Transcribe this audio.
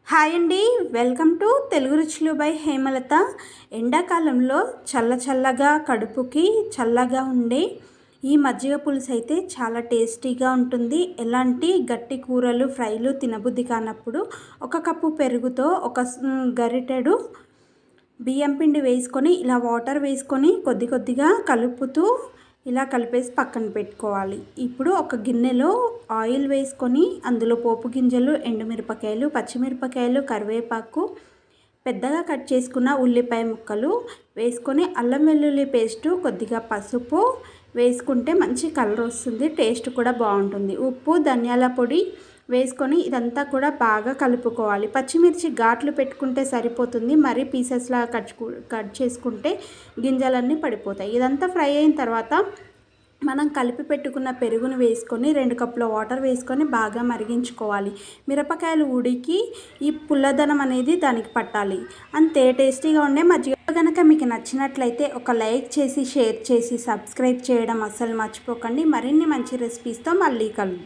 Hi అండి, welcome to Telugu రుచులు by Hemalatha. ఎండాకాలంలో చల్లగా కడుపుకి చల్లగా ఉండే ఈ మజ్జిగ పులుసు అయితే చాలా టేస్టీగా ఉంటుంది. ఎలాంటి గట్టి కూరలు ఫ్రైలు తినబుద్ధి కానప్పుడు ఒక కప్పు పెరుగుతో గరిటెడు బియ్యం పిండి వేసుకొని ఇలా వాటర్ వేసుకొని కొద్దిగా కలుపుతూ ఇలా కలిపేసి పక్కన పెట్టుకోవాలి. ఇప్పుడు ఒక గిన్నెలో ఆయిల్ వేసుకొని అందులో పోపు గింజలు, ఎండుమిరపకాయలు, పచ్చిమిరపకాయలు, కరివేపాకు, పెద్దగా కట్ చేసుకున్న ఉల్లిపాయ ముక్కలు వేసుకొని అల్లం వెల్లుల్లి పేస్టు, కొద్దిగా పసుపు వేసుకుంటే మంచి కలర్ వస్తుంది, టేస్ట్ కూడా బాగుంటుంది. ఉప్పు, ధనియాల పొడి వేసుకొని ఇదంతా కూడా బాగా కలుపుకోవాలి. పచ్చిమిర్చి ఘాట్లు పెట్టుకుంటే సరిపోతుంది, మరీ పీసెస్లా కట్ చేసుకుంటే గింజలన్నీ పడిపోతాయి. ఇదంతా ఫ్రై అయిన తర్వాత మనం కలిపి పెట్టుకున్న పెరుగును వేసుకొని 2 కప్పుల వాటర్ వేసుకొని బాగా మరిగించుకోవాలి. మిరపకాయలు ఉడికి ఈ పుల్లదనం అనేది దానికి పట్టాలి. అంతే, టేస్టీగా ఉండే మజ్జిగ కనుక మీకు నచ్చినట్లయితే ఒక లైక్ చేసి, షేర్ చేసి, సబ్స్క్రైబ్ చేయడం అస్సలు మర్చిపోకండి. మరిన్ని మంచి రెసిపీస్తో మళ్ళీ కలుద్దాం.